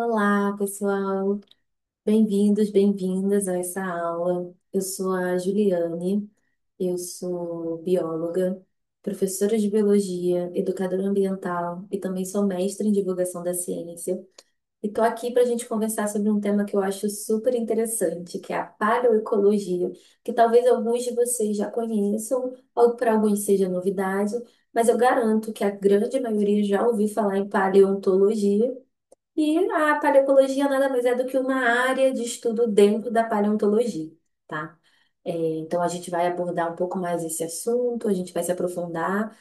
Olá, pessoal. Bem-vindos, bem-vindas a essa aula. Eu sou a Juliane, eu sou bióloga, professora de biologia, educadora ambiental e também sou mestre em divulgação da ciência. E estou aqui para a gente conversar sobre um tema que eu acho super interessante, que é a paleoecologia, que talvez alguns de vocês já conheçam, ou para alguns seja novidade, mas eu garanto que a grande maioria já ouviu falar em paleontologia. E a paleoecologia nada mais é do que uma área de estudo dentro da paleontologia, tá? Então a gente vai abordar um pouco mais esse assunto, a gente vai se aprofundar,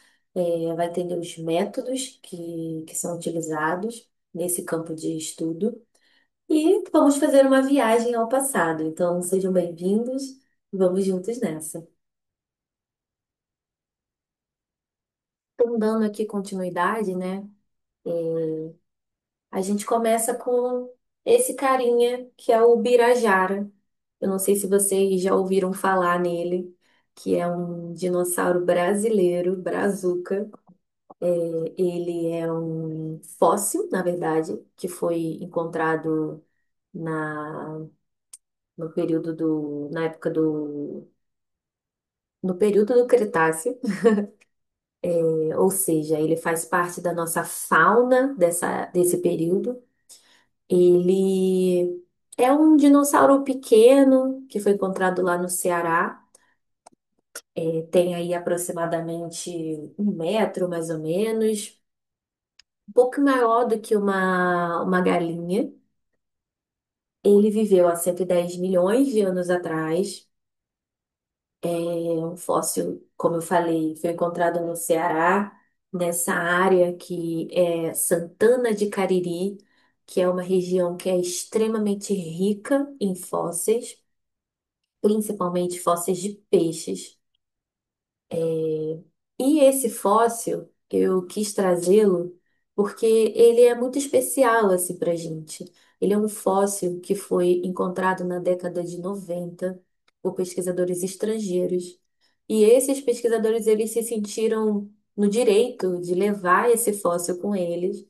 vai entender os métodos que são utilizados nesse campo de estudo e vamos fazer uma viagem ao passado. Então sejam bem-vindos, vamos juntos nessa. Então, dando aqui continuidade, né? A gente começa com esse carinha que é o Birajara. Eu não sei se vocês já ouviram falar nele, que é um dinossauro brasileiro, brazuca. Ele é um fóssil, na verdade, que foi encontrado na, no período na época no período do Cretáceo. Ou seja, ele faz parte da nossa fauna desse período. Ele é um dinossauro pequeno que foi encontrado lá no Ceará. Tem aí aproximadamente 1 metro, mais ou menos, um pouco maior do que uma galinha. Ele viveu há 110 milhões de anos atrás. É um fóssil, como eu falei, foi encontrado no Ceará, nessa área que é Santana de Cariri, que é uma região que é extremamente rica em fósseis, principalmente fósseis de peixes. E esse fóssil, eu quis trazê-lo porque ele é muito especial assim para gente. Ele é um fóssil que foi encontrado na década de 90 por pesquisadores estrangeiros. E esses pesquisadores eles se sentiram no direito de levar esse fóssil com eles.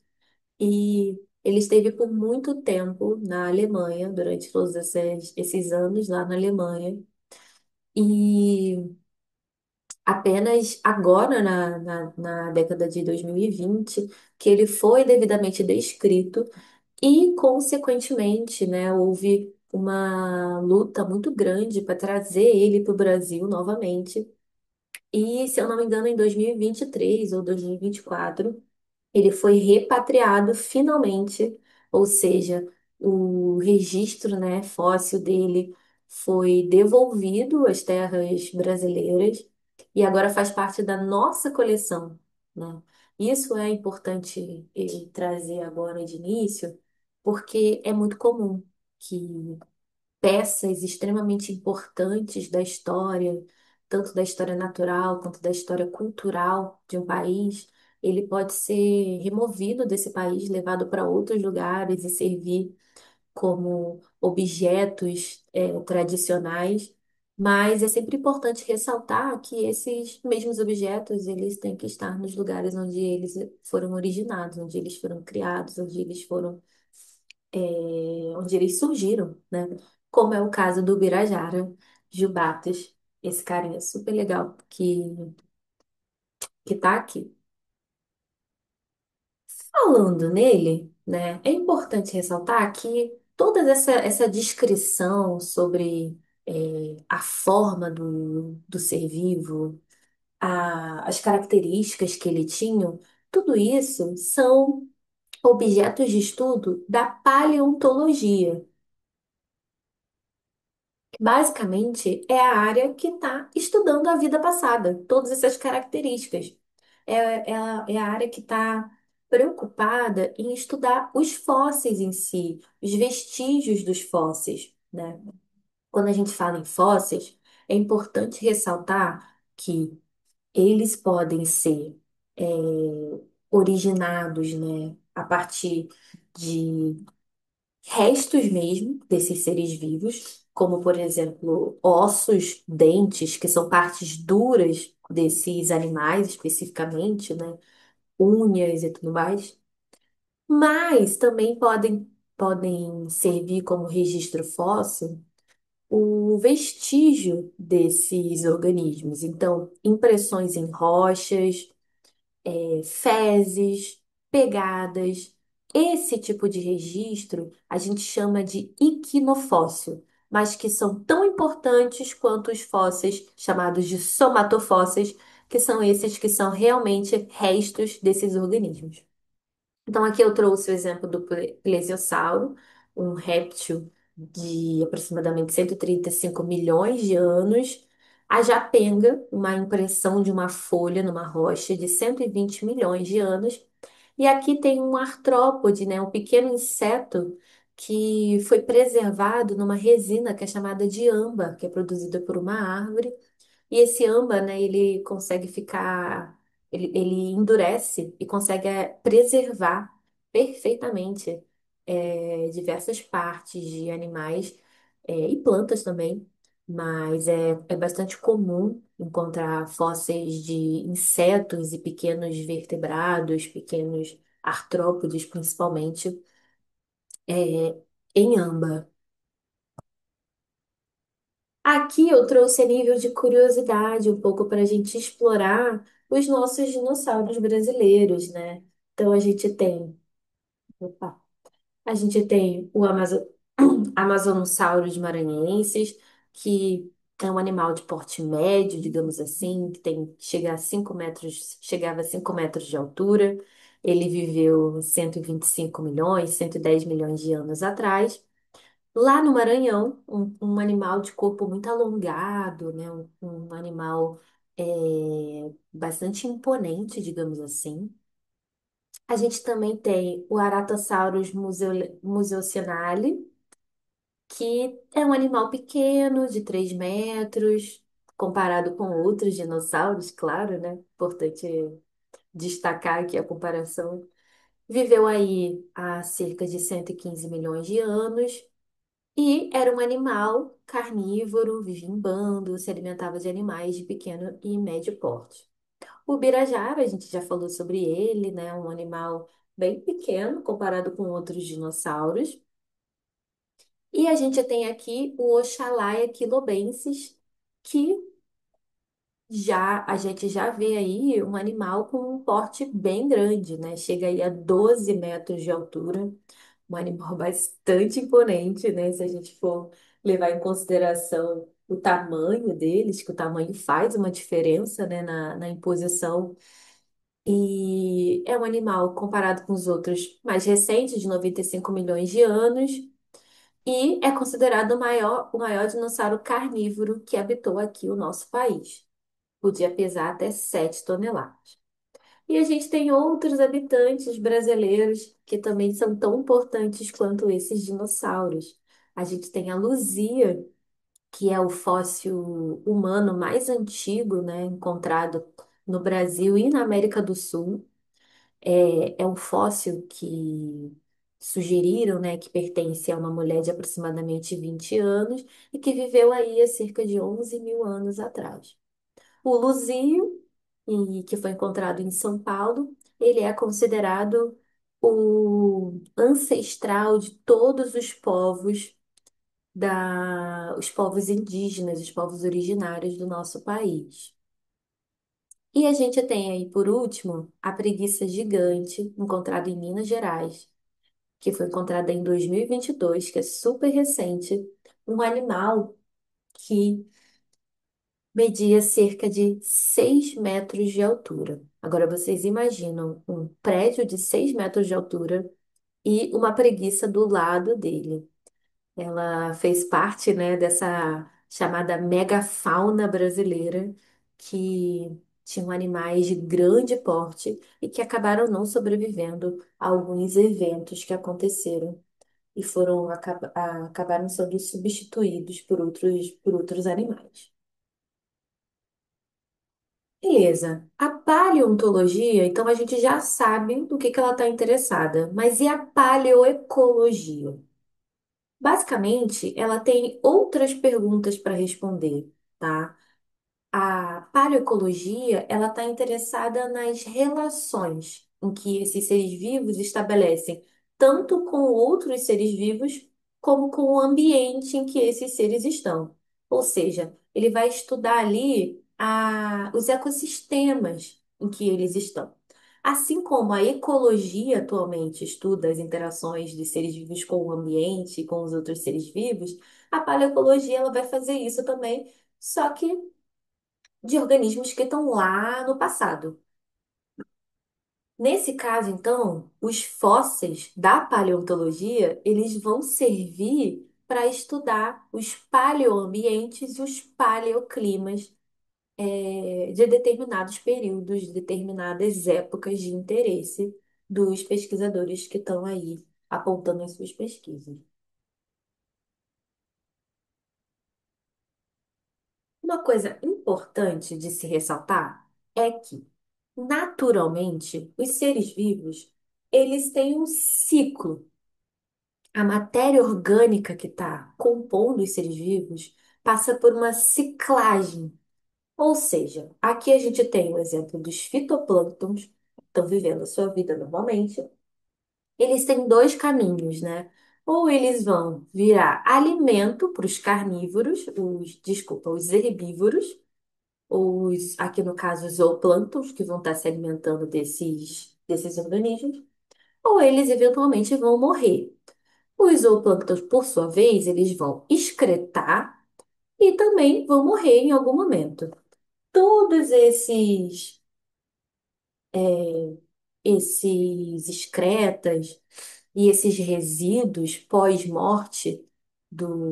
E ele esteve por muito tempo na Alemanha, durante todos esses anos lá na Alemanha. E apenas agora, na década de 2020, que ele foi devidamente descrito e, consequentemente, né, houve uma luta muito grande para trazer ele para o Brasil novamente. E, se eu não me engano, em 2023 ou 2024, ele foi repatriado finalmente, ou seja, o registro, né, fóssil dele foi devolvido às terras brasileiras e agora faz parte da nossa coleção, né? Isso é importante trazer agora de início, porque é muito comum que peças extremamente importantes da história, tanto da história natural quanto da história cultural de um país, ele pode ser removido desse país, levado para outros lugares e servir como objetos, tradicionais. Mas é sempre importante ressaltar que esses mesmos objetos, eles têm que estar nos lugares onde eles foram originados, onde eles foram criados, onde eles surgiram, né? Como é o caso do Birajara Jubatas, esse carinha super legal que tá aqui. Falando nele, né, é importante ressaltar que toda essa descrição sobre a forma do ser vivo, as características que ele tinha, tudo isso são objetos de estudo da paleontologia. Basicamente, é a área que está estudando a vida passada, todas essas características. É a área que está preocupada em estudar os fósseis em si, os vestígios dos fósseis, né? Quando a gente fala em fósseis, é importante ressaltar que eles podem ser é, originados, né, a partir de restos mesmo desses seres vivos, como por exemplo ossos, dentes, que são partes duras desses animais especificamente, né? Unhas e tudo mais. Mas também podem podem servir como registro fóssil o vestígio desses organismos. Então, impressões em rochas, fezes, pegadas. Esse tipo de registro a gente chama de iquinofóssil, mas que são tão importantes quanto os fósseis chamados de somatofósseis, que são esses que são realmente restos desses organismos. Então, aqui eu trouxe o exemplo do plesiosauro, um réptil de aproximadamente 135 milhões de anos. A japenga, uma impressão de uma folha numa rocha de 120 milhões de anos. E aqui tem um artrópode, né, um pequeno inseto que foi preservado numa resina que é chamada de âmbar, que é produzida por uma árvore. E esse âmbar, né, ele consegue ficar, ele endurece e consegue preservar perfeitamente diversas partes de animais e plantas também. Mas é bastante comum encontrar fósseis de insetos e pequenos vertebrados, pequenos artrópodes, principalmente, em âmbar. Aqui eu trouxe a nível de curiosidade um pouco para a gente explorar os nossos dinossauros brasileiros, né? Então opa, a gente tem o Amazonossauros maranhenses, que é um animal de porte médio, digamos assim, que chega a 5 metros, chegava a 5 metros de altura. Ele viveu 125 milhões, 110 milhões de anos atrás. Lá no Maranhão, um animal de corpo muito alongado, né? Um animal bastante imponente, digamos assim. A gente também tem o Aratasaurus museuchinale, que é um animal pequeno, de 3 metros, comparado com outros dinossauros, claro, né? Importante destacar aqui a comparação. Viveu aí há cerca de 115 milhões de anos. E era um animal carnívoro, vivia em bando, se alimentava de animais de pequeno e médio porte. O birajara, a gente já falou sobre ele, né? Um animal bem pequeno comparado com outros dinossauros. E a gente tem aqui o Oxalaia quilobensis, que a gente já vê aí um animal com um porte bem grande, né? Chega aí a 12 metros de altura, um animal bastante imponente, né? Se a gente for levar em consideração o tamanho deles, que o tamanho faz uma diferença, né, na imposição. E é um animal comparado com os outros mais recentes, de 95 milhões de anos, e é considerado o maior dinossauro carnívoro que habitou aqui o nosso país. Podia pesar até 7 toneladas. E a gente tem outros habitantes brasileiros que também são tão importantes quanto esses dinossauros. A gente tem a Luzia, que é o fóssil humano mais antigo, né, encontrado no Brasil e na América do Sul. É um fóssil que sugeriram, né, que pertence a uma mulher de aproximadamente 20 anos e que viveu aí há cerca de 11 mil anos atrás. O Luzio, que foi encontrado em São Paulo, ele é considerado o ancestral de todos os povos indígenas, os povos originários do nosso país. E a gente tem aí, por último, a preguiça gigante, encontrada em Minas Gerais, que foi encontrada em 2022, que é super recente, um animal que media cerca de 6 metros de altura. Agora vocês imaginam um prédio de 6 metros de altura e uma preguiça do lado dele. Ela fez parte, né, dessa chamada megafauna brasileira, que tinham animais de grande porte e que acabaram não sobrevivendo a alguns eventos que aconteceram e acabaram sendo substituídos por outros animais. Beleza. A paleontologia, então a gente já sabe do que ela está interessada, mas e a paleoecologia? Basicamente, ela tem outras perguntas para responder, tá? A paleoecologia, ela está interessada nas relações em que esses seres vivos estabelecem tanto com outros seres vivos, como com o ambiente em que esses seres estão. Ou seja, ele vai estudar ali os ecossistemas em que eles estão. Assim como a ecologia atualmente estuda as interações de seres vivos com o ambiente e com os outros seres vivos, a paleoecologia ela vai fazer isso também, só que de organismos que estão lá no passado. Nesse caso, então, os fósseis da paleontologia, eles vão servir para estudar os paleoambientes e os paleoclimas, de determinados períodos, de determinadas épocas de interesse dos pesquisadores que estão aí apontando as suas pesquisas. Uma coisa importante de se ressaltar é que, naturalmente, os seres vivos, eles têm um ciclo. A matéria orgânica que está compondo os seres vivos passa por uma ciclagem. Ou seja, aqui a gente tem o exemplo dos fitoplânctons, que estão vivendo a sua vida normalmente. Eles têm dois caminhos, né? Ou eles vão virar alimento para os carnívoros, os herbívoros, aqui no caso, os zooplânctons, que vão estar se alimentando desses organismos, ou eles eventualmente vão morrer. Os zooplânctons, por sua vez, eles vão excretar e também vão morrer em algum momento. Todos esses excretas e esses resíduos pós-morte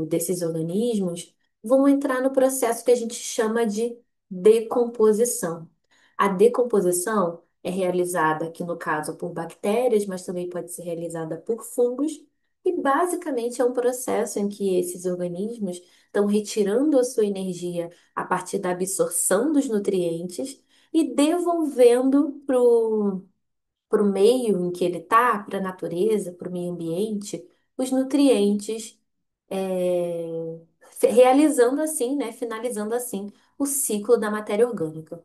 desses organismos vão entrar no processo que a gente chama de decomposição. A decomposição é realizada aqui no caso por bactérias, mas também pode ser realizada por fungos, e basicamente é um processo em que esses organismos estão retirando a sua energia a partir da absorção dos nutrientes e devolvendo para o meio em que ele está, para a natureza, para o meio ambiente, os nutrientes, realizando assim, né, finalizando assim o ciclo da matéria orgânica.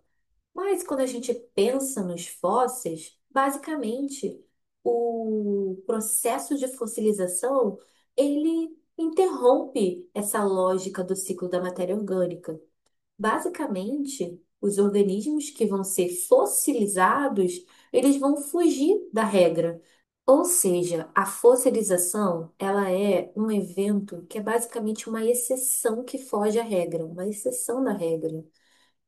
Mas quando a gente pensa nos fósseis, basicamente o processo de fossilização ele interrompe essa lógica do ciclo da matéria orgânica. Basicamente, os organismos que vão ser fossilizados, eles vão fugir da regra. Ou seja, a fossilização, ela é um evento que é basicamente uma exceção que foge à regra, uma exceção da regra.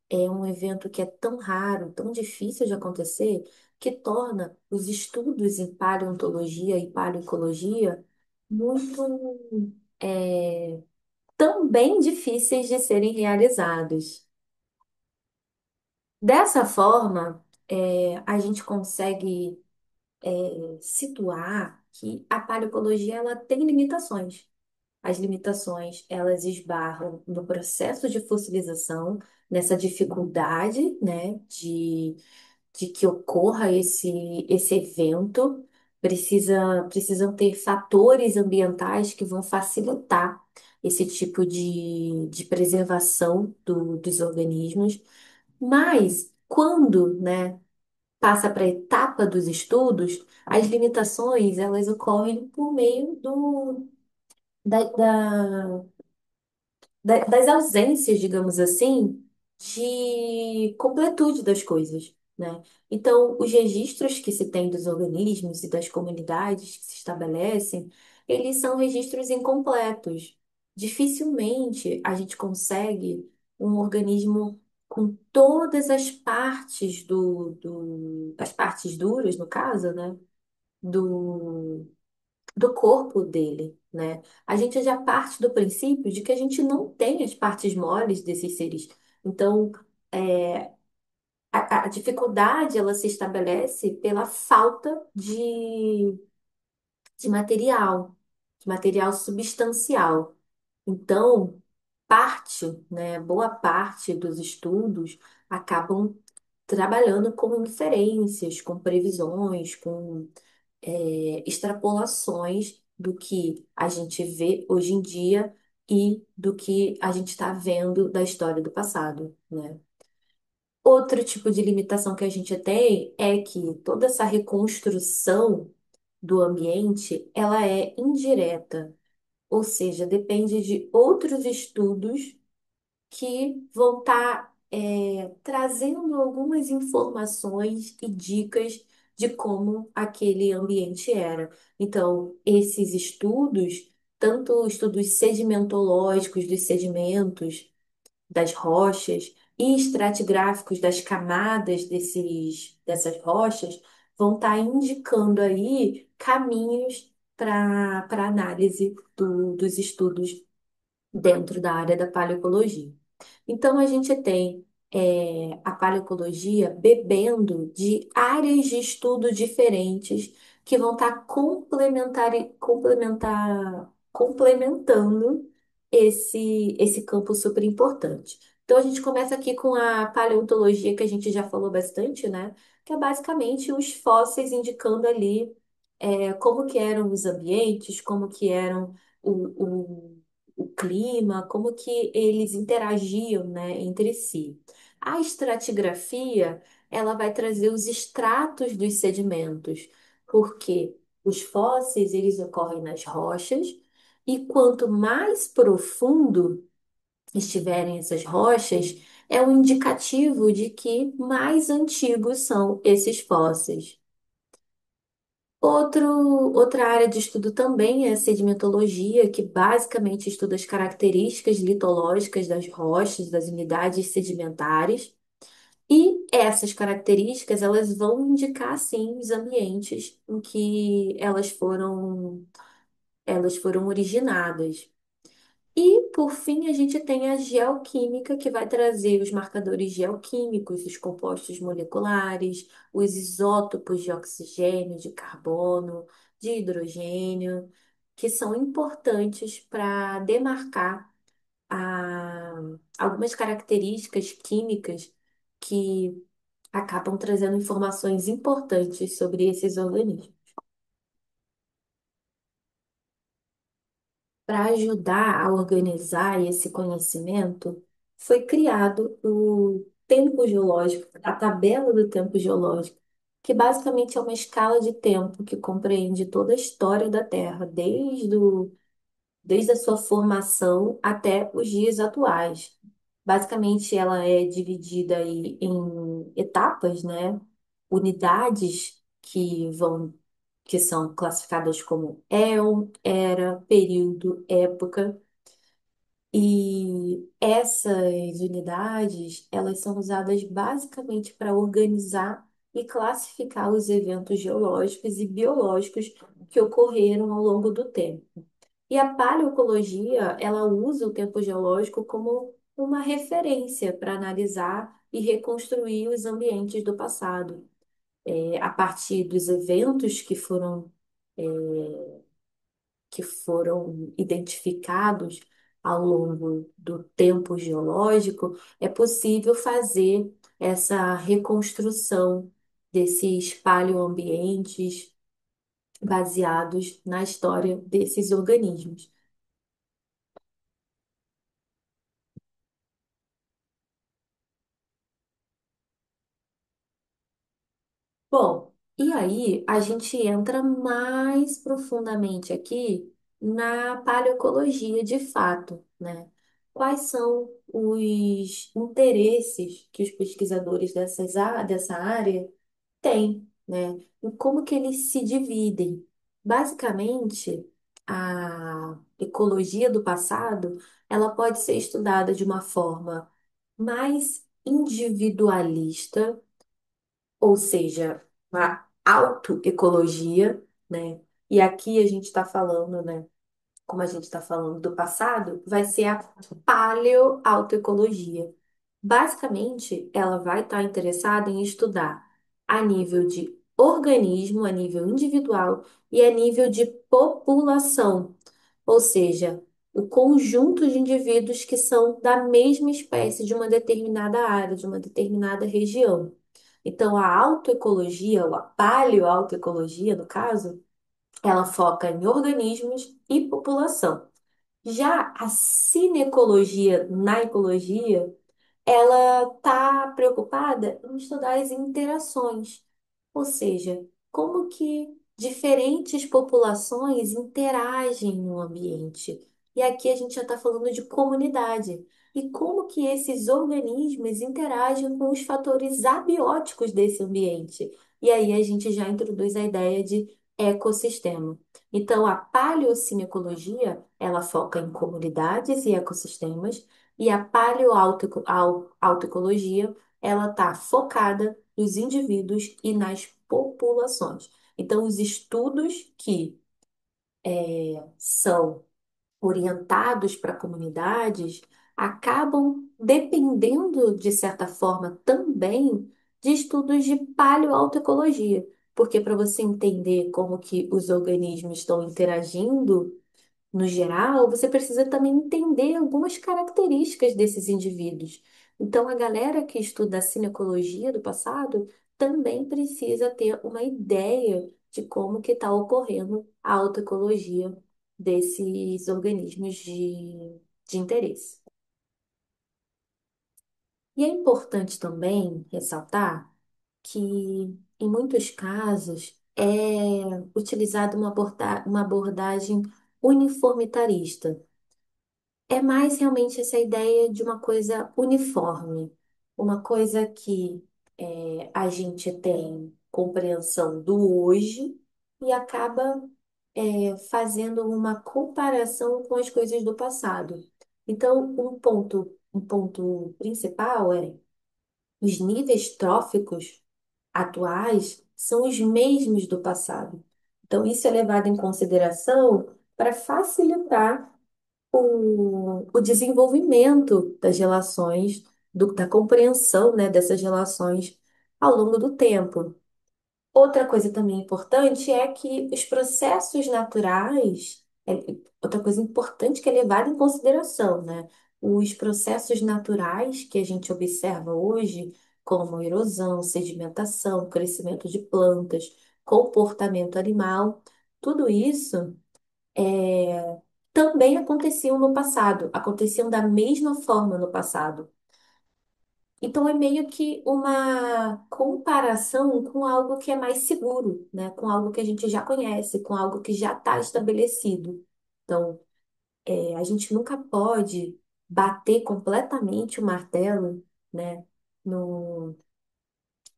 É um evento que é tão raro, tão difícil de acontecer, que torna os estudos em paleontologia e paleoecologia muito, também difíceis de serem realizados. Dessa forma, a gente consegue situar que a paleoecologia ela tem limitações. As limitações, elas esbarram no processo de fossilização, nessa dificuldade, né, de que ocorra esse evento. Precisam ter fatores ambientais que vão facilitar esse tipo de preservação dos organismos. Mas, quando, né, passa para a etapa dos estudos, as limitações elas ocorrem por meio da, da- das ausências, digamos assim, de completude das coisas, né? Então, os registros que se tem dos organismos e das comunidades que se estabelecem, eles são registros incompletos. Dificilmente a gente consegue um organismo com todas as partes as partes duras, no caso, né? Do, do corpo dele, né? A gente já parte do princípio de que a gente não tem as partes moles desses seres. Então, é, a dificuldade ela se estabelece pela falta de material substancial. Então, boa parte dos estudos acabam trabalhando com inferências, com previsões, com extrapolações do que a gente vê hoje em dia e do que a gente está vendo da história do passado, né? Outro tipo de limitação que a gente tem é que toda essa reconstrução do ambiente, ela é indireta, ou seja, depende de outros estudos que vão estar trazendo algumas informações e dicas de como aquele ambiente era. Então, esses estudos, tanto estudos sedimentológicos dos sedimentos, das rochas, e estratigráficos das camadas dessas rochas, vão estar indicando aí caminhos para análise dos estudos dentro da área da paleoecologia. Então, a gente tem a paleoecologia bebendo de áreas de estudo diferentes que vão estar complementando esse campo super importante. Então, a gente começa aqui com a paleontologia, que a gente já falou bastante, né? Que é basicamente os fósseis indicando ali como que eram os ambientes, como que eram o clima, como que eles interagiam, né, entre si. A estratigrafia, ela vai trazer os estratos dos sedimentos, porque os fósseis, eles ocorrem nas rochas, e quanto mais profundo estiverem essas rochas, é um indicativo de que mais antigos são esses fósseis. Outra área de estudo também é a sedimentologia, que basicamente estuda as características litológicas das rochas, das unidades sedimentares. E essas características, elas vão indicar, sim, os ambientes em que elas foram originadas. E, por fim, a gente tem a geoquímica, que vai trazer os marcadores geoquímicos, os compostos moleculares, os isótopos de oxigênio, de carbono, de hidrogênio, que são importantes para demarcar algumas características químicas que acabam trazendo informações importantes sobre esses organismos. Para ajudar a organizar esse conhecimento, foi criado o tempo geológico, a tabela do tempo geológico, que basicamente é uma escala de tempo que compreende toda a história da Terra, desde a sua formação até os dias atuais. Basicamente, ela é dividida aí em etapas, né? Unidades que são classificadas como éon, era, período, época. E essas unidades, elas são usadas basicamente para organizar e classificar os eventos geológicos e biológicos que ocorreram ao longo do tempo. E a paleoecologia, ela usa o tempo geológico como uma referência para analisar e reconstruir os ambientes do passado, a partir dos eventos que foram identificados ao longo do tempo geológico, é possível fazer essa reconstrução desses paleoambientes baseados na história desses organismos. Bom, e aí a gente entra mais profundamente aqui na paleoecologia de fato, né? Quais são os interesses que os pesquisadores dessa área têm, né? E como que eles se dividem? Basicamente, a ecologia do passado, ela pode ser estudada de uma forma mais individualista, ou seja, uma autoecologia, né? E aqui a gente está falando, né? Como a gente está falando do passado, vai ser a paleoautoecologia. Basicamente, ela vai estar interessada em estudar a nível de organismo, a nível individual e a nível de população, ou seja, o conjunto de indivíduos que são da mesma espécie de uma determinada área, de uma determinada região. Então, a autoecologia, ou a paleoautoecologia, no caso, ela foca em organismos e população. Já a cinecologia na ecologia, ela está preocupada em estudar as interações, ou seja, como que diferentes populações interagem no ambiente. E aqui a gente já está falando de comunidade. E como que esses organismos interagem com os fatores abióticos desse ambiente. E aí a gente já introduz a ideia de ecossistema. Então, a paleocinecologia, ela foca em comunidades e ecossistemas, e a paleoautoecologia, ela está focada nos indivíduos e nas populações. Então, os estudos que são orientados para comunidades acabam dependendo, de certa forma, também de estudos de paleoautoecologia. Porque para você entender como que os organismos estão interagindo no geral, você precisa também entender algumas características desses indivíduos. Então, a galera que estuda a cinecologia do passado também precisa ter uma ideia de como que está ocorrendo a autoecologia desses organismos de interesse. E é importante também ressaltar que, em muitos casos, é utilizada uma abordagem uniformitarista. É mais realmente essa ideia de uma coisa uniforme, uma coisa que a gente tem compreensão do hoje e acaba fazendo uma comparação com as coisas do passado. Então, um ponto principal é os níveis tróficos atuais são os mesmos do passado. Então, isso é levado em consideração para facilitar o desenvolvimento das relações, da compreensão, né, dessas relações ao longo do tempo. Outra coisa também importante é que os processos naturais, outra coisa importante que é levada em consideração, né? Os processos naturais que a gente observa hoje, como erosão, sedimentação, crescimento de plantas, comportamento animal, tudo isso também aconteciam no passado, aconteciam da mesma forma no passado. Então é meio que uma comparação com algo que é mais seguro, né? Com algo que a gente já conhece, com algo que já está estabelecido. Então, a gente nunca pode bater completamente o martelo, né? No,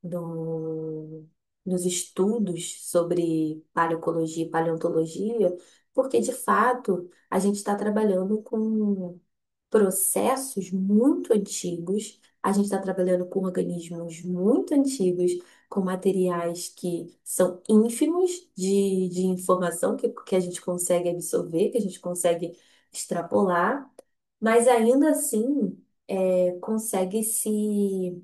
no, nos estudos sobre paleoecologia e paleontologia, porque de fato a gente está trabalhando com processos muito antigos. A gente está trabalhando com organismos muito antigos, com materiais que são ínfimos de informação que a gente consegue absorver, que a gente consegue extrapolar, mas ainda assim consegue se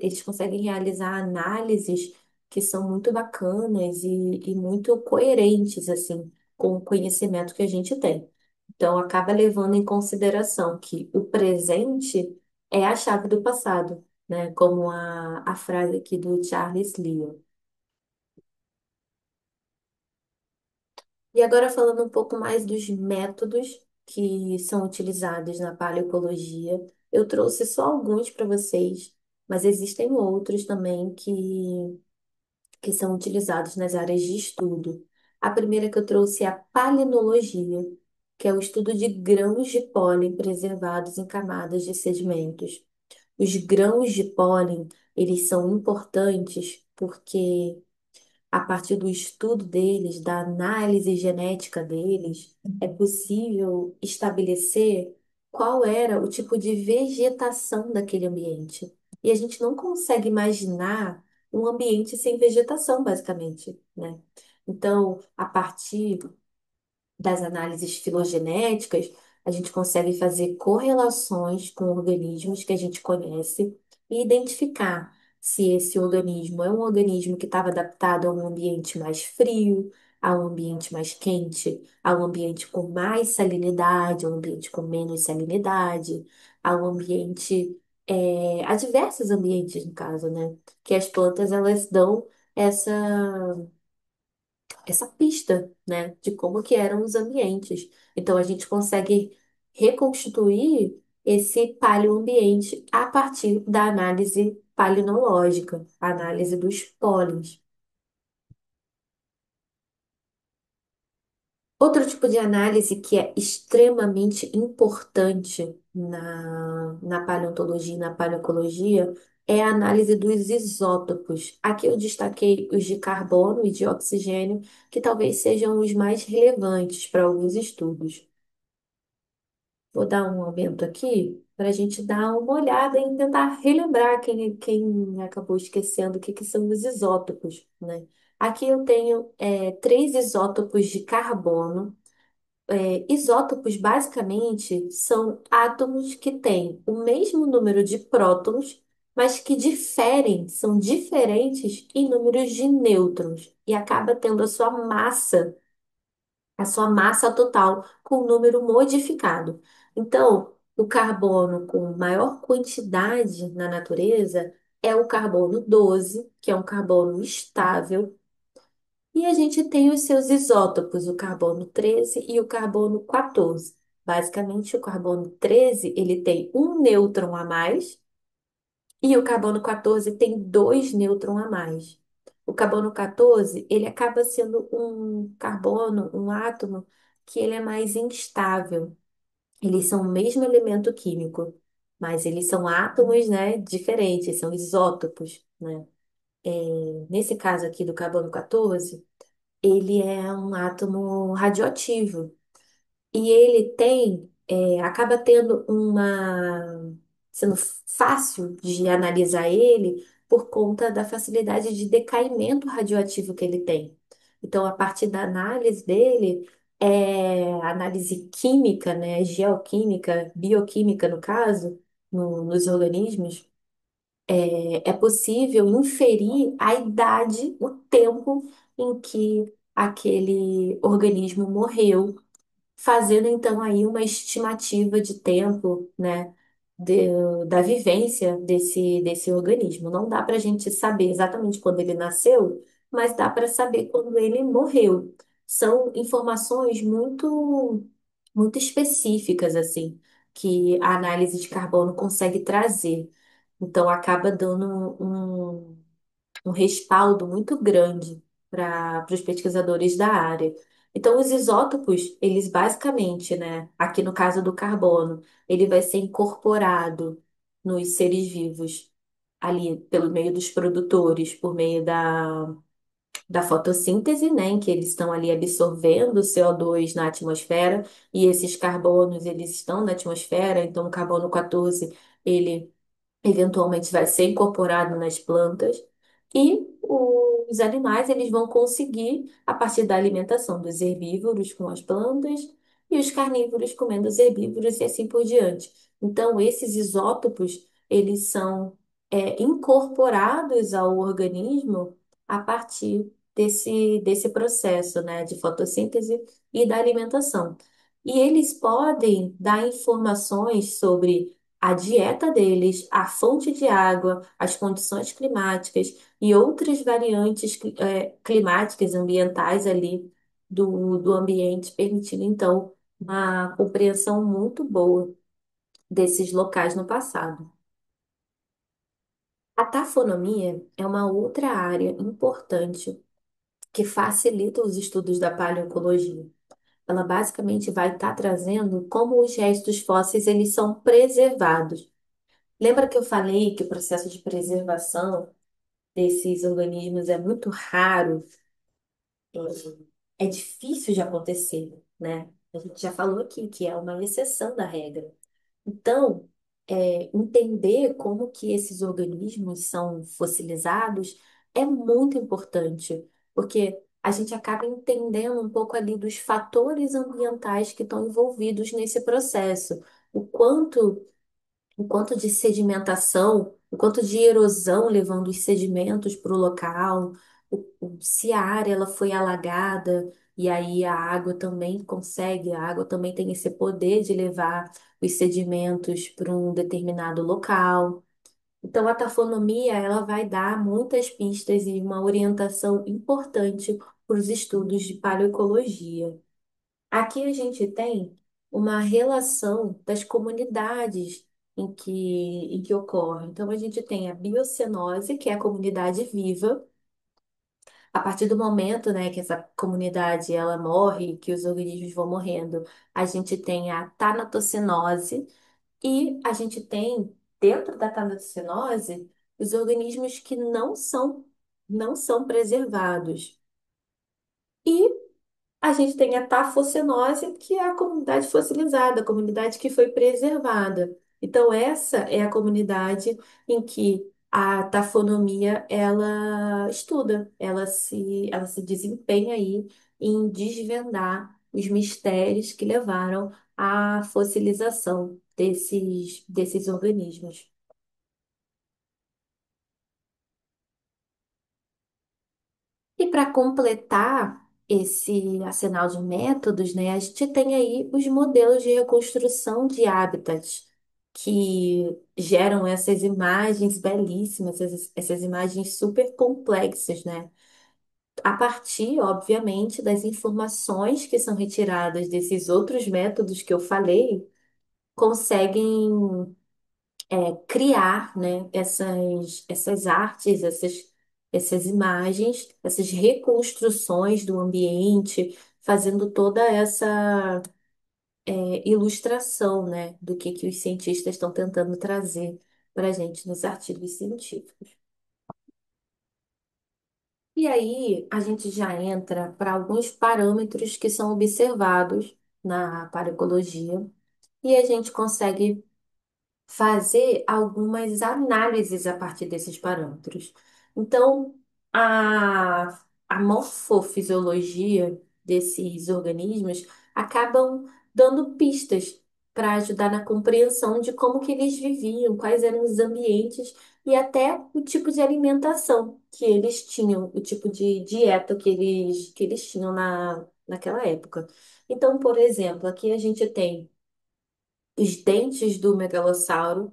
eles conseguem realizar análises que são muito bacanas e muito coerentes, assim, com o conhecimento que a gente tem. Então, acaba levando em consideração que o presente é a chave do passado, né? Como a frase aqui do Charles Lyell. E agora falando um pouco mais dos métodos que são utilizados na paleoecologia, eu trouxe só alguns para vocês, mas existem outros também que são utilizados nas áreas de estudo. A primeira que eu trouxe é a palinologia, que é o estudo de grãos de pólen preservados em camadas de sedimentos. Os grãos de pólen, eles são importantes porque a partir do estudo deles, da análise genética deles, é possível estabelecer qual era o tipo de vegetação daquele ambiente. E a gente não consegue imaginar um ambiente sem vegetação, basicamente, né? Então, a partir das análises filogenéticas, a gente consegue fazer correlações com organismos que a gente conhece e identificar se esse organismo é um organismo que estava adaptado a um ambiente mais frio, a um ambiente mais quente, a um ambiente com mais salinidade, a um ambiente com menos salinidade, a um ambiente, a diversos ambientes, no caso, né? Que as plantas elas dão essa essa pista, né, de como que eram os ambientes. Então a gente consegue reconstituir esse paleoambiente a partir da análise palinológica, a análise dos pólenes. Outro tipo de análise que é extremamente importante na paleontologia e na paleocologia é a análise dos isótopos. Aqui eu destaquei os de carbono e de oxigênio, que talvez sejam os mais relevantes para alguns estudos. Vou dar um aumento aqui para a gente dar uma olhada e tentar relembrar quem acabou esquecendo que são os isótopos, né? Aqui eu tenho três isótopos de carbono. Isótopos, basicamente, são átomos que têm o mesmo número de prótons, mas que diferem, são diferentes em números de nêutrons, e acaba tendo a sua massa total com um número modificado. Então, o carbono com maior quantidade na natureza é o carbono 12, que é um carbono estável, e a gente tem os seus isótopos, o carbono 13 e o carbono 14. Basicamente, o carbono 13 ele tem um nêutron a mais e o carbono 14 tem dois nêutrons a mais. O carbono 14 ele acaba sendo um carbono, um átomo, que ele é mais instável. Eles são o mesmo elemento químico, mas eles são átomos, né, diferentes, são isótopos, né? Nesse caso aqui do carbono 14, ele é um átomo radioativo e ele acaba tendo sendo fácil de analisar ele por conta da facilidade de decaimento radioativo que ele tem. Então, a partir da análise dele, análise química, né, geoquímica, bioquímica no caso, nos organismos, é possível inferir a idade, o tempo em que aquele organismo morreu, fazendo então aí uma estimativa de tempo, né, da vivência desse organismo. Não dá para a gente saber exatamente quando ele nasceu, mas dá para saber quando ele morreu. São informações muito específicas, assim, que a análise de carbono consegue trazer. Então, acaba dando um respaldo muito grande para os pesquisadores da área. Então, os isótopos, eles basicamente, né, aqui no caso do carbono, ele vai ser incorporado nos seres vivos ali pelo meio dos produtores, por meio da fotossíntese, né, em que eles estão ali absorvendo o CO2 na atmosfera, e esses carbonos, eles estão na atmosfera, então o carbono 14 ele eventualmente vai ser incorporado nas plantas e os animais eles vão conseguir a partir da alimentação dos herbívoros com as plantas e os carnívoros comendo os herbívoros e assim por diante. Então esses isótopos eles são incorporados ao organismo a partir desse processo, né, de fotossíntese e da alimentação. E eles podem dar informações sobre a dieta deles, a fonte de água, as condições climáticas e outras variantes climáticas, ambientais ali do ambiente, permitindo então uma compreensão muito boa desses locais no passado. A tafonomia é uma outra área importante que facilita os estudos da paleoecologia. Ela basicamente vai estar trazendo como os restos fósseis eles são preservados. Lembra que eu falei que o processo de preservação desses organismos é muito raro, é difícil de acontecer, né? A gente já falou aqui que é uma exceção da regra. Então, entender como que esses organismos são fossilizados é muito importante, porque a gente acaba entendendo um pouco ali dos fatores ambientais que estão envolvidos nesse processo. O quanto o quanto de sedimentação, o quanto de erosão levando os sedimentos para o local, se a área ela foi alagada e aí a água também tem esse poder de levar os sedimentos para um determinado local. Então a taxonomia ela vai dar muitas pistas e uma orientação importante para os estudos de paleoecologia. Aqui a gente tem uma relação das comunidades em que ocorre. Então, a gente tem a biocenose, que é a comunidade viva, a partir do momento, né, que essa comunidade ela morre, que os organismos vão morrendo, a gente tem a tanatocinose e a gente tem dentro da tanatocinose os organismos que não são preservados. E a gente tem a tafocenose, que é a comunidade fossilizada, a comunidade que foi preservada. Então, essa é a comunidade em que a tafonomia ela estuda, ela se desempenha aí em desvendar os mistérios que levaram à fossilização desses organismos. E para completar esse arsenal de métodos, né, a gente tem aí os modelos de reconstrução de hábitats que geram essas imagens belíssimas, essas imagens super complexas, né? A partir, obviamente, das informações que são retiradas desses outros métodos que eu falei, conseguem criar, né, essas artes, essas imagens, essas reconstruções do ambiente, fazendo toda essa ilustração, né, do que os cientistas estão tentando trazer para a gente nos artigos científicos. E aí a gente já entra para alguns parâmetros que são observados na paracologia e a gente consegue fazer algumas análises a partir desses parâmetros. Então, a morfofisiologia desses organismos acabam dando pistas para ajudar na compreensão de como que eles viviam, quais eram os ambientes e até o tipo de alimentação que eles tinham, o tipo de dieta que eles tinham naquela época. Então, por exemplo, aqui a gente tem os dentes do megalossauro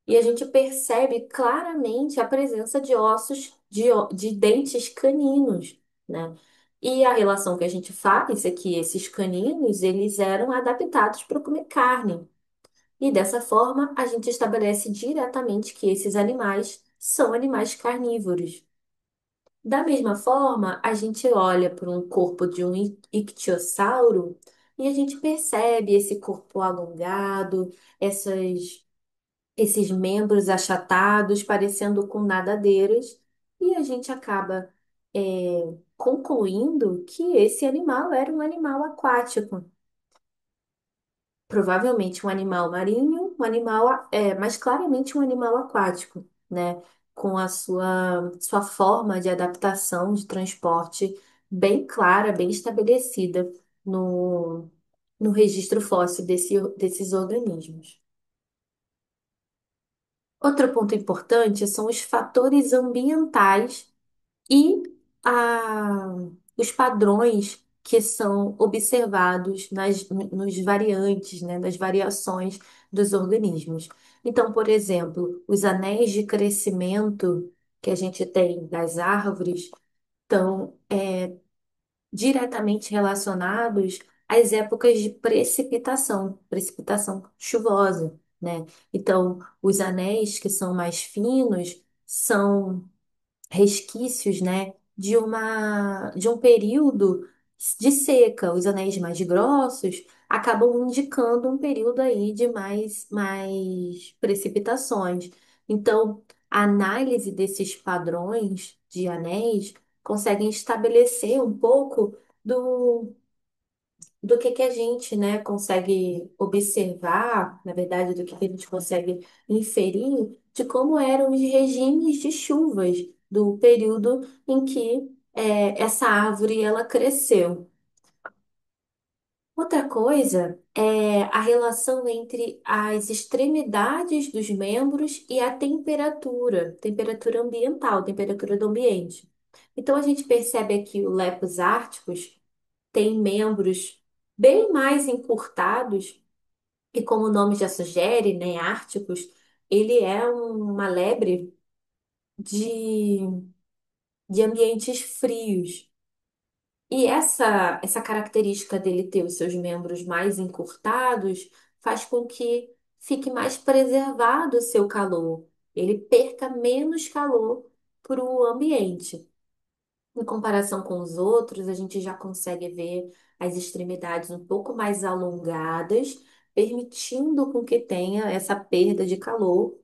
e a gente percebe claramente a presença de ossos de dentes caninos, né? E a relação que a gente faz é que esses caninos, eles eram adaptados para comer carne. E dessa forma, a gente estabelece diretamente que esses animais são animais carnívoros. Da mesma forma, a gente olha para um corpo de um ictiosauro e a gente percebe esse corpo alongado, esses membros achatados, parecendo com nadadeiras, e a gente acaba concluindo que esse animal era um animal aquático. Provavelmente um animal marinho, mas claramente um animal aquático, né? Com a sua forma de adaptação, de transporte bem clara, bem estabelecida no, no registro fóssil desses organismos. Outro ponto importante são os fatores ambientais e a- os padrões que são observados nos variantes, né, nas variações dos organismos. Então, por exemplo, os anéis de crescimento que a gente tem das árvores estão diretamente relacionados às épocas de precipitação chuvosa, né? Então, os anéis que são mais finos são resquícios, né, de um período de seca. Os anéis mais grossos acabam indicando um período aí de mais precipitações. Então, a análise desses padrões de anéis conseguem estabelecer um pouco do que a gente, né, consegue observar, na verdade, do que a gente consegue inferir de como eram os regimes de chuvas do período em que essa árvore ela cresceu. Outra coisa é a relação entre as extremidades dos membros e a temperatura ambiental, temperatura do ambiente. Então a gente percebe aqui o Lepus árticos tem membros bem mais encurtados e como o nome já sugere, né, árticos, ele é uma lebre de, de ambientes frios. E essa característica dele ter os seus membros mais encurtados faz com que fique mais preservado o seu calor. Ele perca menos calor para o ambiente. Em comparação com os outros, a gente já consegue ver as extremidades um pouco mais alongadas, permitindo com que tenha essa perda de calor,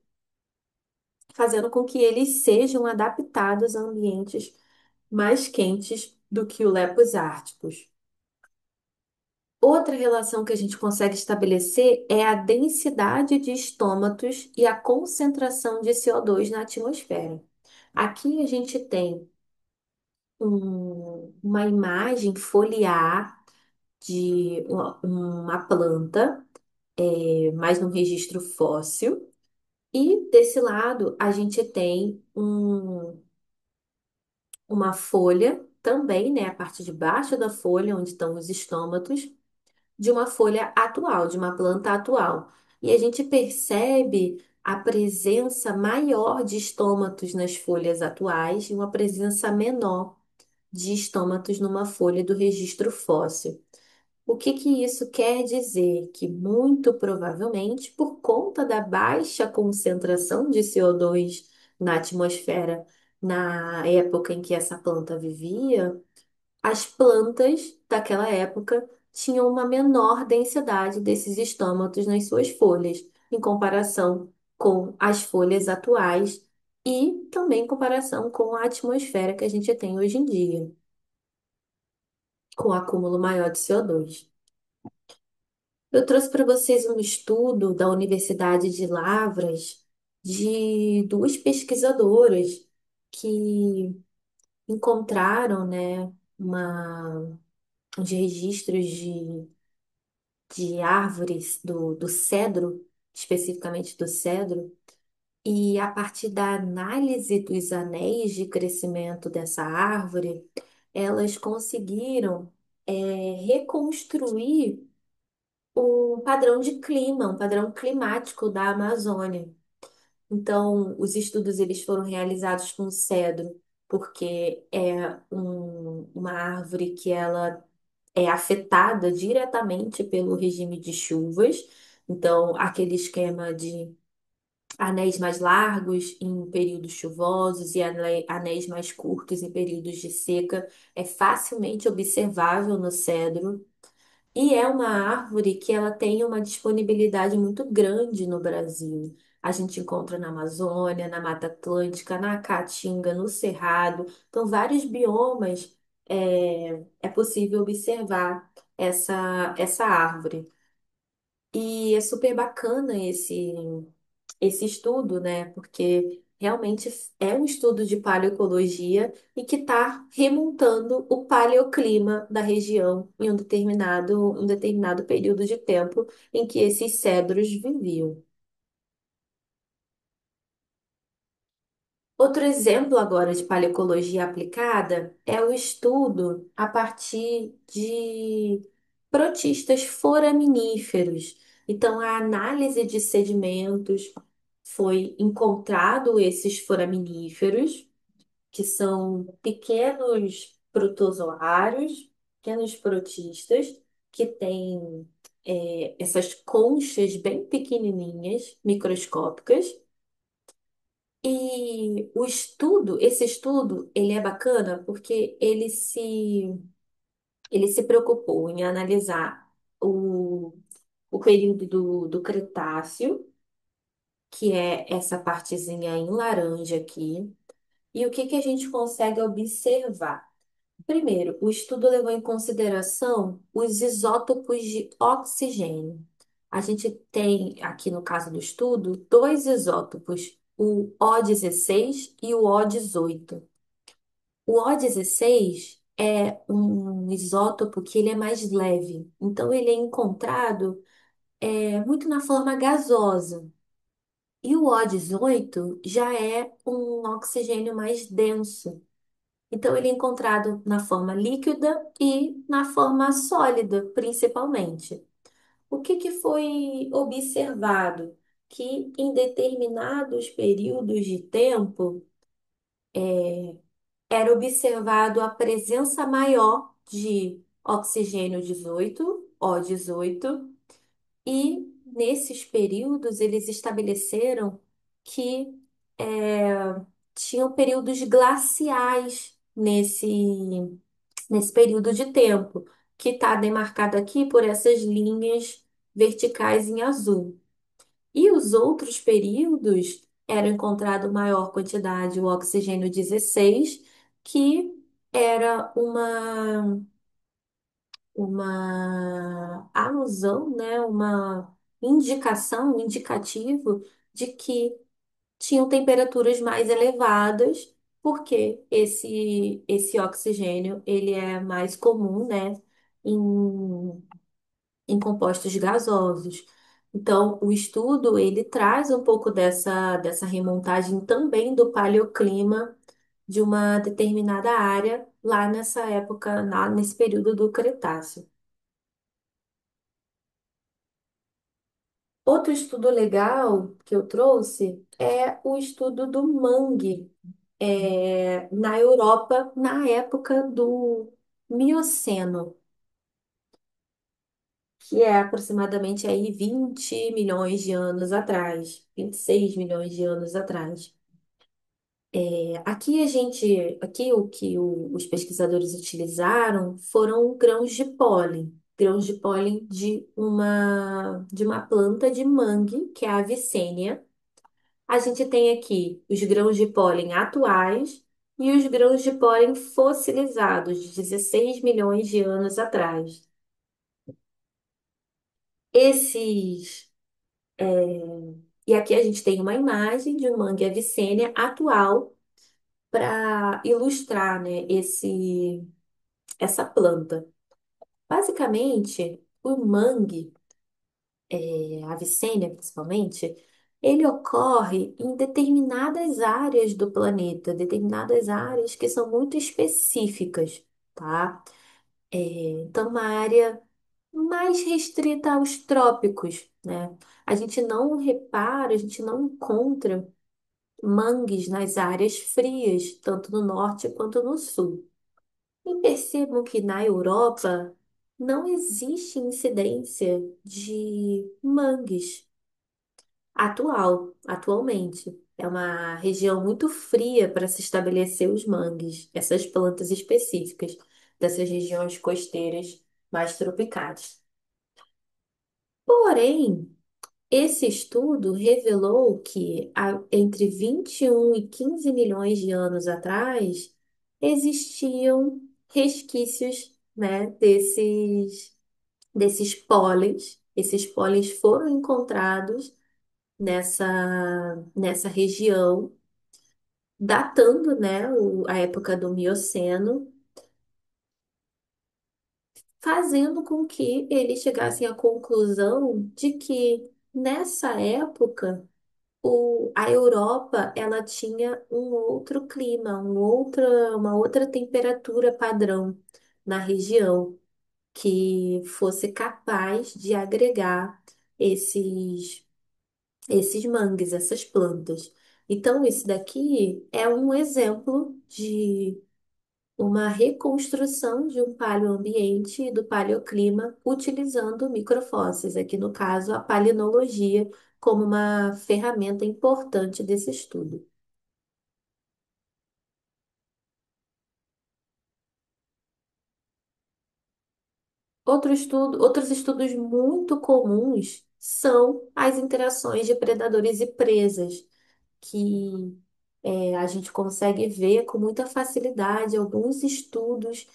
fazendo com que eles sejam adaptados a ambientes mais quentes do que o Lepus árticos. Outra relação que a gente consegue estabelecer é a densidade de estômatos e a concentração de CO2 na atmosfera. Aqui a gente tem uma imagem foliar de uma planta, mais no registro fóssil, e desse lado a gente tem uma folha também, né, a parte de baixo da folha, onde estão os estômatos de uma folha atual, de uma planta atual. E a gente percebe a presença maior de estômatos nas folhas atuais e uma presença menor de estômatos numa folha do registro fóssil. O que que isso quer dizer? Que muito provavelmente, por conta da baixa concentração de CO2 na atmosfera na época em que essa planta vivia, as plantas daquela época tinham uma menor densidade desses estômatos nas suas folhas, em comparação com as folhas atuais e também em comparação com a atmosfera que a gente tem hoje em dia, com o acúmulo maior de CO2. Eu trouxe para vocês um estudo da Universidade de Lavras de duas pesquisadoras que encontraram, né, uns registros de árvores do cedro, especificamente do cedro, e a partir da análise dos anéis de crescimento dessa árvore, elas conseguiram, reconstruir um padrão de clima, um padrão climático da Amazônia. Então, os estudos eles foram realizados com cedro, porque é uma árvore que ela é afetada diretamente pelo regime de chuvas. Então, aquele esquema de anéis mais largos em períodos chuvosos e anéis mais curtos em períodos de seca é facilmente observável no cedro. E é uma árvore que ela tem uma disponibilidade muito grande no Brasil. A gente encontra na Amazônia, na Mata Atlântica, na Caatinga, no Cerrado. Então, vários biomas é possível observar essa árvore. E é super bacana esse estudo, né? Porque realmente é um estudo de paleoecologia e que está remontando o paleoclima da região em um determinado período de tempo em que esses cedros viviam. Outro exemplo agora de paleoecologia aplicada é o estudo a partir de protistas foraminíferos. Então, a análise de sedimentos foi encontrado esses foraminíferos, que são pequenos protozoários, pequenos protistas, que têm essas conchas bem pequenininhas, microscópicas. E esse estudo, ele é bacana porque ele se preocupou em analisar o período do Cretáceo, que é essa partezinha em laranja aqui. E o que que a gente consegue observar? Primeiro, o estudo levou em consideração os isótopos de oxigênio. A gente tem, aqui no caso do estudo, dois isótopos, o O16 e o O18. O O16 é um isótopo que ele é mais leve, então ele é encontrado muito na forma gasosa. E o O18 já é um oxigênio mais denso. Então, ele é encontrado na forma líquida e na forma sólida, principalmente. O que que foi observado? Que em determinados períodos de tempo era observado a presença maior de oxigênio 18, O18, e nesses períodos eles estabeleceram que tinham períodos glaciais nesse, nesse período de tempo, que está demarcado aqui por essas linhas verticais em azul. E os outros períodos eram encontrado maior quantidade o oxigênio 16, que era uma alusão, né, uma indicação, um indicativo de que tinham temperaturas mais elevadas, porque esse oxigênio ele é mais comum, né, em, em compostos gasosos. Então, o estudo ele traz um pouco dessa remontagem também do paleoclima de uma determinada área lá nessa época, nesse período do Cretáceo. Outro estudo legal que eu trouxe é o estudo do mangue, na Europa na época do Mioceno, que é aproximadamente aí 20 milhões de anos atrás, 26 milhões de anos atrás. Aqui o que os pesquisadores utilizaram foram grãos de pólen de uma planta de mangue, que é a Vicênia. A gente tem aqui os grãos de pólen atuais e os grãos de pólen fossilizados de 16 milhões de anos atrás. Esses, e aqui a gente tem uma imagem de um mangue avicênia atual para ilustrar, né, essa planta. Basicamente, o mangue, a avicênia principalmente, ele ocorre em determinadas áreas do planeta, determinadas áreas que são muito específicas, tá? Então, uma área mais restrita aos trópicos, né? A gente não repara, a gente não encontra mangues nas áreas frias, tanto no norte quanto no sul. E percebam que na Europa não existe incidência de mangues atualmente. É uma região muito fria para se estabelecer os mangues, essas plantas específicas dessas regiões costeiras mais tropicais. Porém, esse estudo revelou que entre 21 e 15 milhões de anos atrás existiam resquícios, né, desses pólens. Esses pólens foram encontrados nessa região, datando, né, a época do Mioceno, fazendo com que eles chegassem à conclusão de que nessa época a Europa ela tinha um outro clima, uma outra temperatura padrão na região que fosse capaz de agregar esses, esses mangues, essas plantas. Então, isso daqui é um exemplo de uma reconstrução de um paleoambiente e do paleoclima utilizando microfósseis, aqui no caso a palinologia, como uma ferramenta importante desse estudo. Outros estudos muito comuns são as interações de predadores e presas, que a gente consegue ver com muita facilidade alguns estudos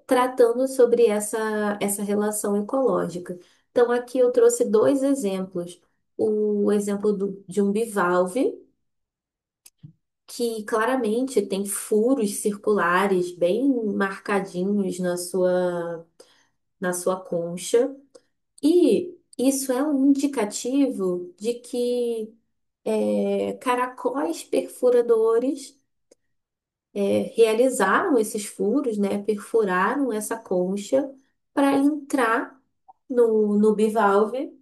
tratando sobre essa relação ecológica. Então, aqui eu trouxe dois exemplos. O exemplo de um bivalve, que claramente tem furos circulares bem marcadinhos na sua concha, e isso é um indicativo de que caracóis perfuradores realizaram esses furos, né, perfuraram essa concha para entrar no bivalve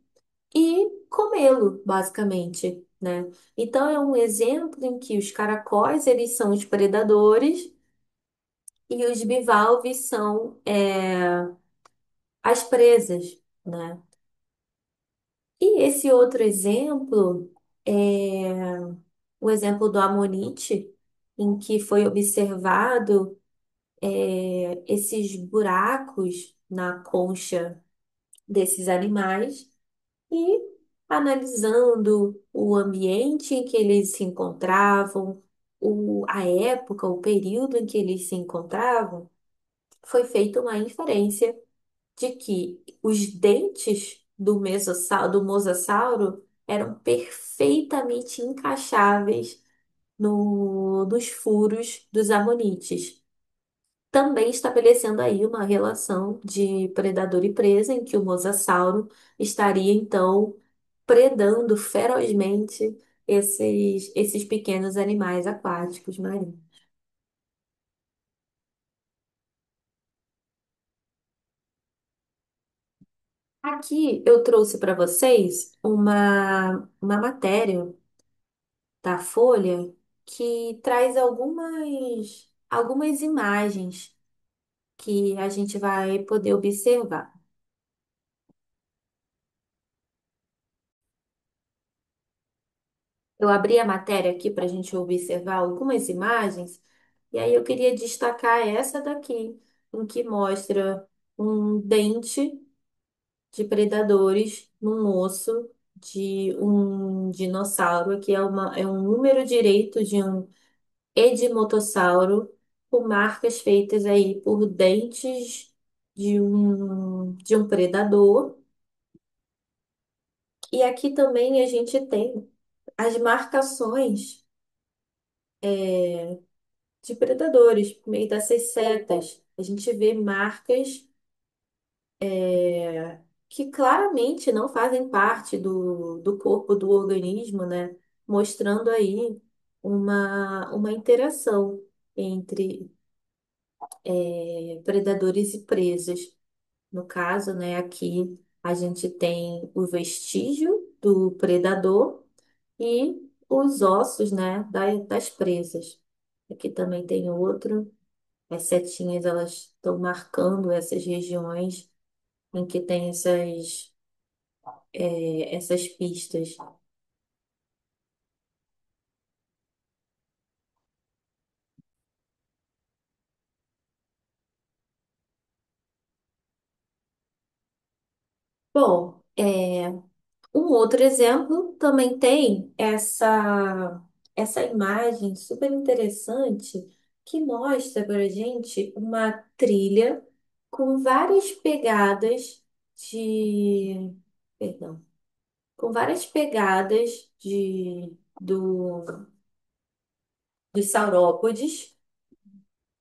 e comê-lo, basicamente, né? Então é um exemplo em que os caracóis eles são os predadores e os bivalves são as presas, né? E esse outro exemplo é o exemplo do amonite, em que foi observado esses buracos na concha desses animais e analisando o ambiente em que eles se encontravam, a época, o período em que eles se encontravam, foi feita uma inferência de que os dentes do mosasauro eram perfeitamente encaixáveis nos furos dos amonites, também estabelecendo aí uma relação de predador e presa, em que o mosasauro estaria então predando ferozmente esses pequenos animais aquáticos marinhos. Aqui eu trouxe para vocês uma matéria da Folha que traz algumas imagens que a gente vai poder observar. Eu abri a matéria aqui para a gente observar algumas imagens, e aí eu queria destacar essa daqui, em que mostra um dente de predadores num osso de um dinossauro, que é um número direito de um edimotossauro, com marcas feitas aí por dentes de um predador. E aqui também a gente tem as marcações de predadores, por meio dessas setas. A gente vê marcas que claramente não fazem parte do corpo do organismo, né? Mostrando aí uma interação entre predadores e presas. No caso, né, aqui a gente tem o vestígio do predador e os ossos, né, das presas. Aqui também tem outro. As setinhas, elas estão marcando essas regiões em que tem essas pistas. Bom, um outro exemplo também tem essa imagem super interessante que mostra para a gente uma trilha com várias pegadas de, perdão, com várias pegadas dos saurópodes.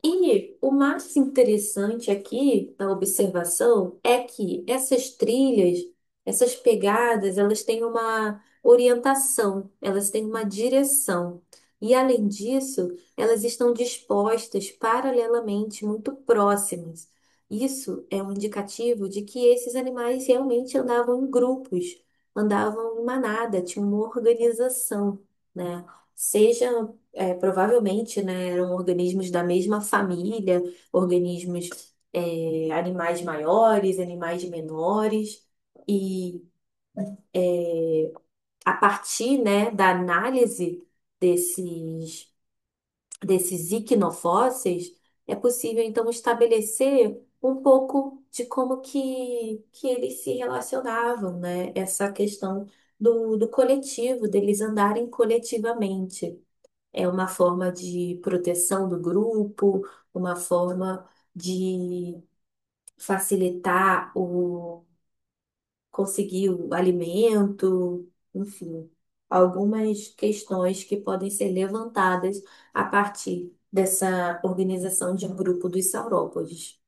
E o mais interessante aqui da observação é que essas trilhas, essas pegadas, elas têm uma orientação, elas têm uma direção. E além disso, elas estão dispostas paralelamente, muito próximas. Isso é um indicativo de que esses animais realmente andavam em grupos, andavam em manada, tinham uma organização, né? Seja provavelmente, né, eram organismos da mesma família, organismos, animais maiores, animais menores, e a partir, né, da análise desses, desses iquinofósseis, é possível então estabelecer um pouco de como que eles se relacionavam, né? Essa questão do coletivo, deles andarem coletivamente. É uma forma de proteção do grupo, uma forma de facilitar o conseguir o alimento, enfim, algumas questões que podem ser levantadas a partir dessa organização de grupo dos saurópodes.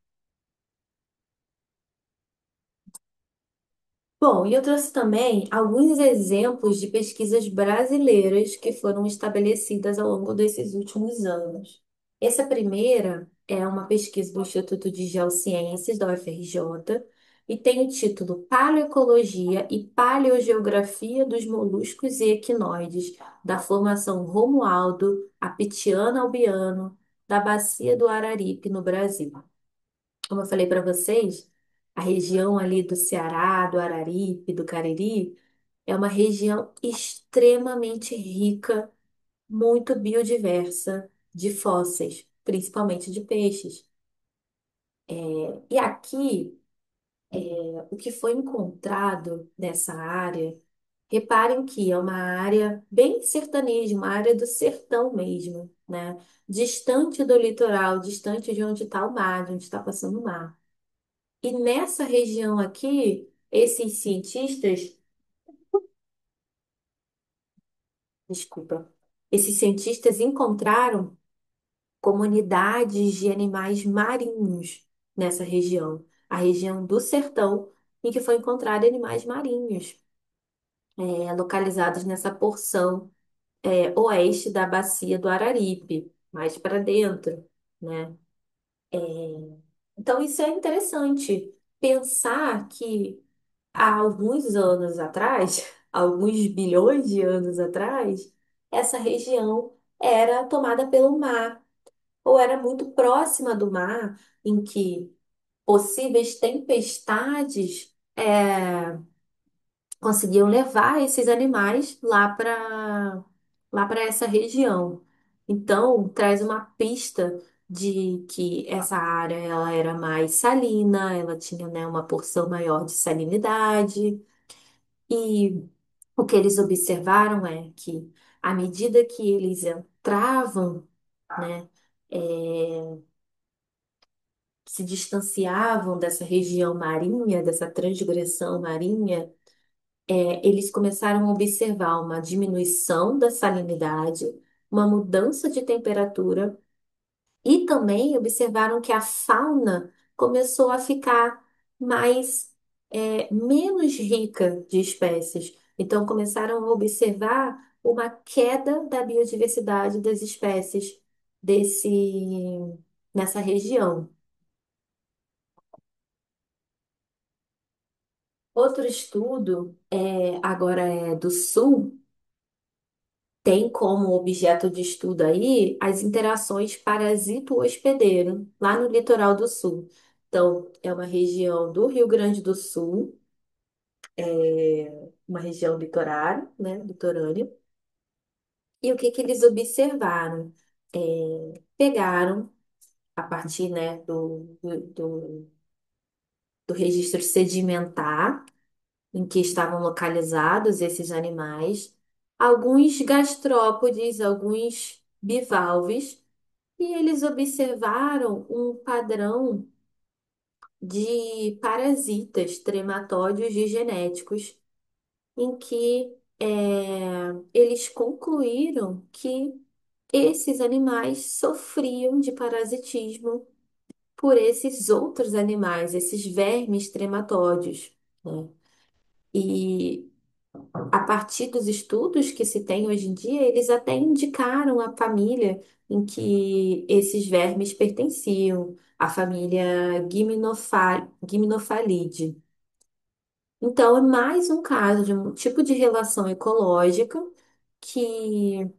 Bom, e eu trouxe também alguns exemplos de pesquisas brasileiras que foram estabelecidas ao longo desses últimos anos. Essa primeira é uma pesquisa do Instituto de Geociências da UFRJ e tem o título Paleoecologia e Paleogeografia dos Moluscos e Equinoides, da Formação Romualdo Apitiano-Albiano, da Bacia do Araripe, no Brasil. Como eu falei para vocês, a região ali do Ceará, do Araripe, do Cariri, é uma região extremamente rica, muito biodiversa de fósseis, principalmente de peixes. E aqui, o que foi encontrado nessa área, reparem que é uma área bem sertaneja, uma área do sertão mesmo, né? Distante do litoral, distante de onde está o mar, de onde está passando o mar. E nessa região aqui, esses cientistas, desculpa, esses cientistas encontraram comunidades de animais marinhos nessa região, a região do sertão, em que foi encontrado animais marinhos, localizados nessa porção, oeste da bacia do Araripe, mais para dentro, né? Então, isso é interessante. Pensar que há alguns anos atrás, alguns bilhões de anos atrás, essa região era tomada pelo mar, ou era muito próxima do mar, em que possíveis tempestades conseguiam levar esses animais lá para essa região. Então, traz uma pista de que essa área ela era mais salina, ela tinha, né, uma porção maior de salinidade. E o que eles observaram é que, à medida que eles entravam, né, é, se distanciavam dessa região marinha, dessa transgressão marinha, eles começaram a observar uma diminuição da salinidade, uma mudança de temperatura e também observaram que a fauna começou a ficar menos rica de espécies. Então começaram a observar uma queda da biodiversidade das espécies desse, nessa região. Outro estudo, agora é do sul, tem como objeto de estudo aí as interações parasito-hospedeiro, lá no litoral do sul. Então, é uma região do Rio Grande do Sul, uma região litorânea, né, litorânea. E o que que eles observaram? Pegaram, a partir, né, do registro sedimentar, em que estavam localizados esses animais, alguns gastrópodes, alguns bivalves, e eles observaram um padrão de parasitas, trematóides e genéticos, em que eles concluíram que esses animais sofriam de parasitismo por esses outros animais, esses vermes trematóides, né? E a partir dos estudos que se tem hoje em dia, eles até indicaram a família em que esses vermes pertenciam, a família Gymnophalide. Então, é mais um caso de um tipo de relação ecológica que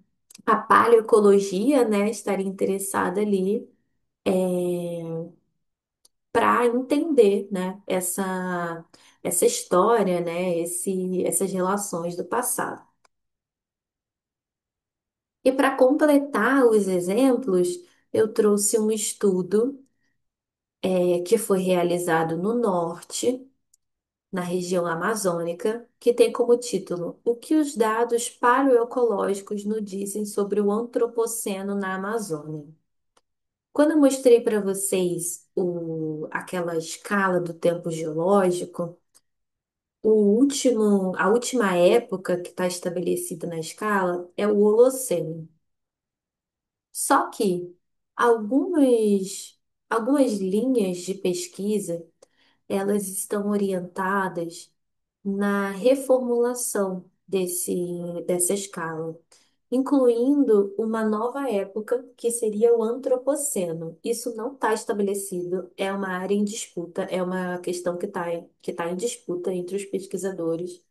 a paleoecologia, né, estaria interessada ali para entender, né, essa história, né, essas relações do passado. E para completar os exemplos, eu trouxe um estudo que foi realizado no norte, na região amazônica, que tem como título O que os dados paleoecológicos nos dizem sobre o antropoceno na Amazônia. Quando eu mostrei para vocês aquela escala do tempo geológico, a última época que está estabelecida na escala é o Holoceno. Só que algumas linhas de pesquisa, elas estão orientadas na reformulação dessa escala, incluindo uma nova época que seria o Antropoceno. Isso não está estabelecido, é uma área em disputa, é uma questão que tá em disputa entre os pesquisadores.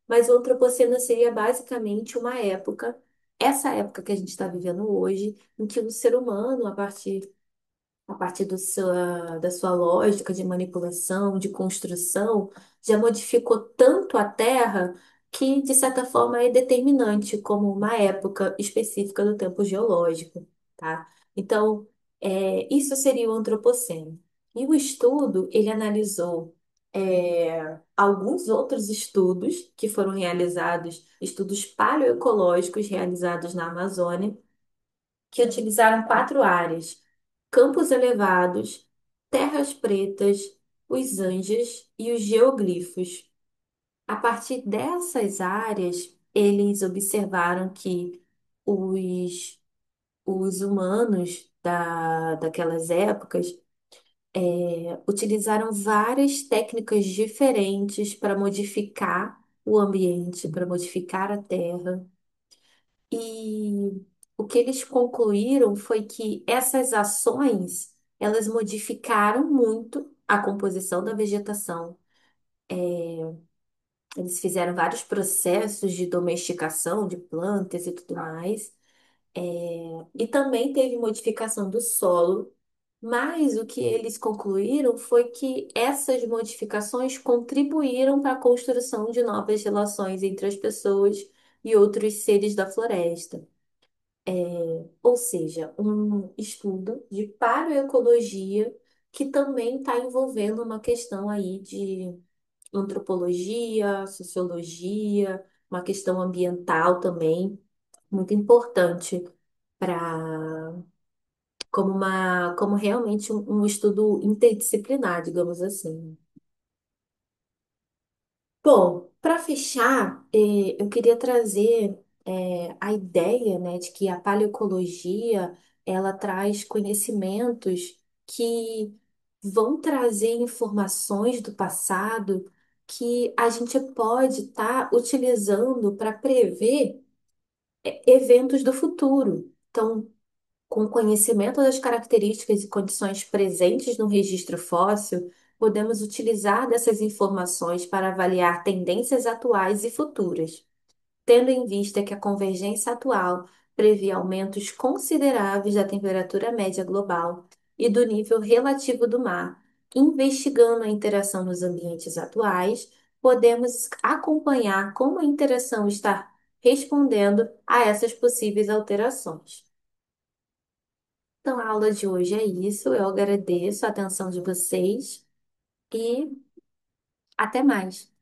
Mas o Antropoceno seria basicamente uma época, essa época que a gente está vivendo hoje, em que o ser humano, a partir da sua lógica de manipulação, de construção, já modificou tanto a Terra que, de certa forma, é determinante como uma época específica do tempo geológico, tá? Então, isso seria o Antropoceno. E o estudo, ele analisou alguns outros estudos que foram realizados, estudos paleoecológicos realizados na Amazônia, que utilizaram quatro áreas: campos elevados, terras pretas, os Anjas e os geoglifos. A partir dessas áreas, eles observaram que os, os humanos daquelas épocas utilizaram várias técnicas diferentes para modificar o ambiente, para modificar a terra. E o que eles concluíram foi que essas ações, elas modificaram muito a composição da vegetação. Eles fizeram vários processos de domesticação de plantas e tudo mais. E também teve modificação do solo, mas o que eles concluíram foi que essas modificações contribuíram para a construção de novas relações entre as pessoas e outros seres da floresta. Ou seja, um estudo de paleoecologia que também está envolvendo uma questão aí de antropologia, sociologia, uma questão ambiental também, muito importante para como realmente um estudo interdisciplinar, digamos assim. Bom, para fechar, eu queria trazer a ideia, né, de que a paleoecologia ela traz conhecimentos que vão trazer informações do passado que a gente pode estar utilizando para prever eventos do futuro. Então, com conhecimento das características e condições presentes no registro fóssil, podemos utilizar dessas informações para avaliar tendências atuais e futuras, tendo em vista que a convergência atual prevê aumentos consideráveis da temperatura média global e do nível relativo do mar. Investigando a interação nos ambientes atuais, podemos acompanhar como a interação está respondendo a essas possíveis alterações. Então, a aula de hoje é isso. Eu agradeço a atenção de vocês e até mais.